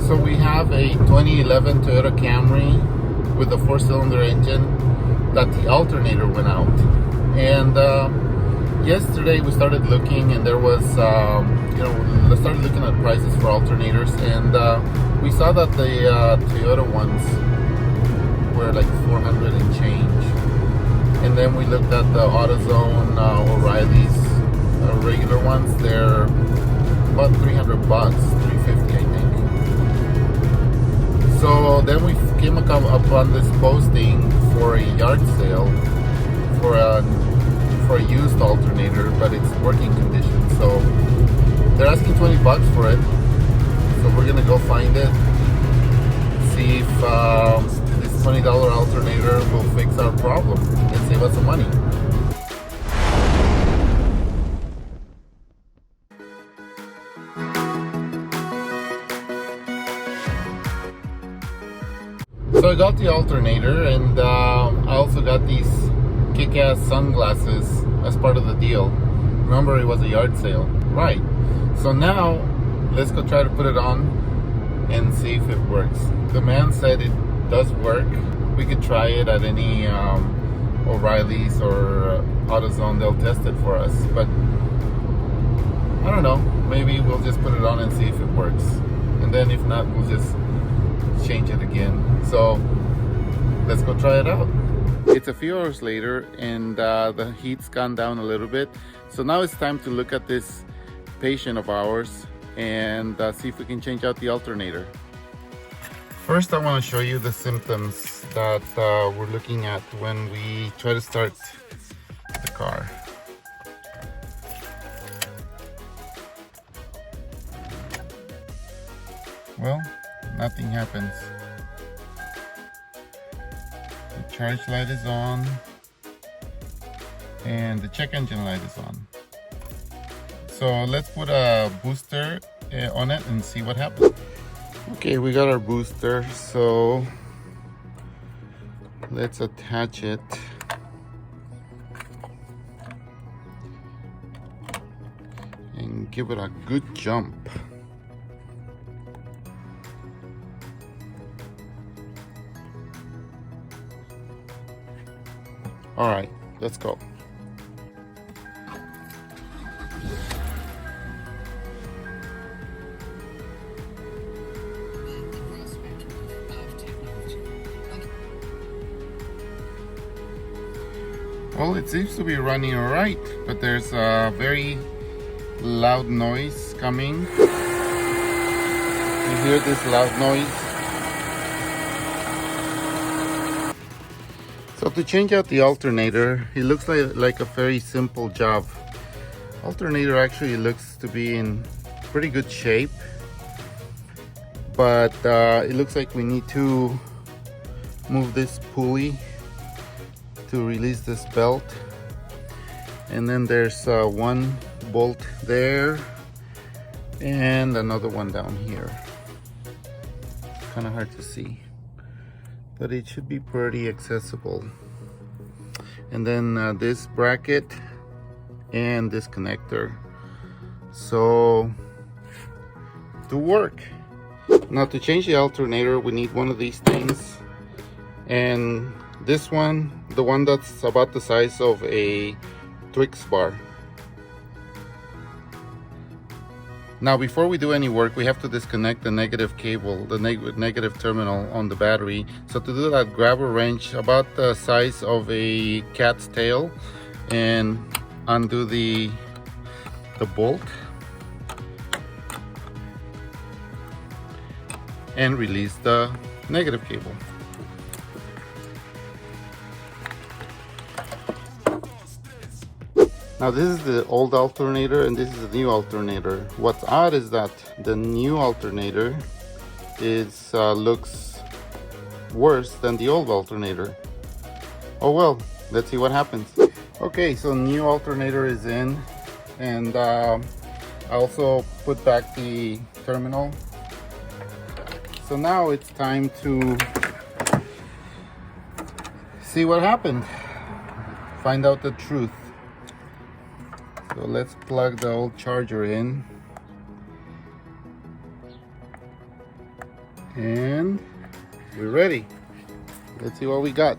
So we have a 2011 Toyota Camry with a 4-cylinder engine that the alternator went out. And yesterday we started looking, and there was, we started looking at prices for alternators, and we saw that the Toyota ones were like 400 and change. And then we looked at the AutoZone O'Reilly's regular ones. They're about $300, $350 I think. So then we came upon this posting for a yard sale for a used alternator, but it's working condition. So they're asking $20 for it. So we're gonna go find it, see if this $20 alternator will fix our problem and save us some money. So I got the alternator, and I also got these kick-ass sunglasses as part of the deal. Remember, it was a yard sale, right? So now let's go try to put it on and see if it works. The man said it does work. We could try it at any O'Reilly's or AutoZone. They'll test it for us, but I don't know, maybe we'll just put it on and see if it works, and then if not, we'll just change it again. So let's go try it out. It's a few hours later, and the heat's gone down a little bit. So now it's time to look at this patient of ours and see if we can change out the alternator. First, I want to show you the symptoms that we're looking at when we try to start the car. Well, nothing happens. The charge light is on and the check engine light is on. So let's put a booster on it and see what happens. Okay, we got our booster, so let's attach it. And give it a good jump. All right, let's go. Well, it seems to be running all right, but there's a very loud noise coming. You hear this loud noise? So to change out the alternator, it looks like a very simple job. Alternator actually looks to be in pretty good shape, but it looks like we need to move this pulley to release this belt, and then there's one bolt there and another one down here. Kind of hard to see, but it should be pretty accessible. And then this bracket and this connector. So to work. Now to change the alternator, we need one of these things, and this one, the one that's about the size of a Twix bar. Now before we do any work, we have to disconnect the negative cable, the negative terminal on the battery. So to do that, grab a wrench about the size of a cat's tail and undo the bolt and release the negative cable. Now this is the old alternator and this is the new alternator. What's odd is that the new alternator looks worse than the old alternator. Oh well, let's see what happens. Okay, so new alternator is in, and I also put back the terminal. So now it's time to see what happened. Find out the truth. So let's plug the old charger in. And we're ready. Let's see what we got.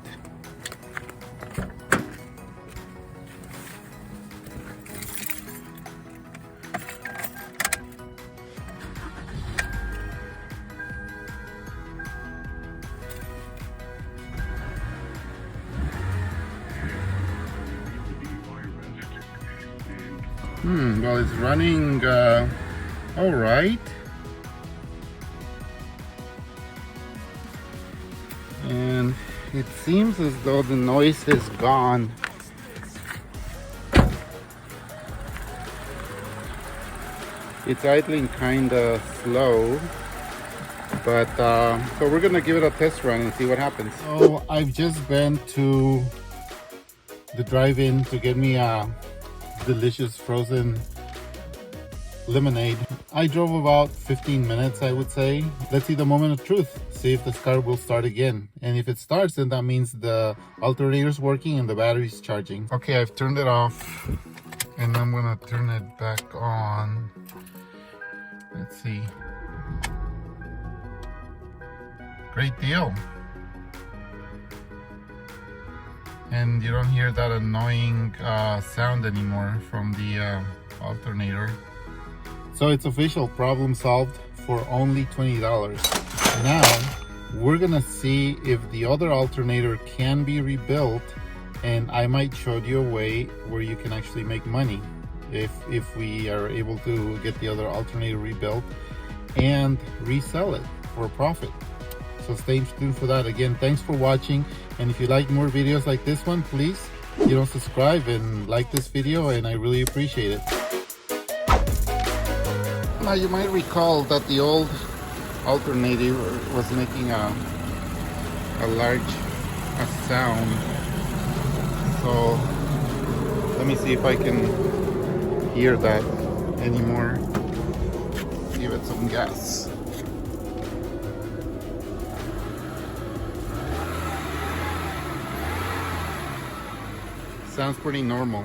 Well, it's running all right. And it seems as though the noise is gone. It's idling kind of slow, but so we're gonna give it a test run and see what happens. So I've just been to the drive-in to get me a delicious frozen lemonade. I drove about 15 minutes, I would say. Let's see the moment of truth. See if this car will start again. And if it starts, then that means the alternator's working and the battery's charging. Okay, I've turned it off and I'm gonna turn it back on. Let's see. Great deal. And you don't hear that annoying sound anymore from the alternator. So it's official, problem solved for only $20. Now we're gonna see if the other alternator can be rebuilt, and I might show you a way where you can actually make money if we are able to get the other alternator rebuilt and resell it for a profit. So stay tuned for that. Again, thanks for watching, and if you like more videos like this one, please subscribe and like this video, and I really appreciate it. Now you might recall that the old alternator was making a large sound, so let me see if I can hear that anymore. Give it some gas. Sounds pretty normal.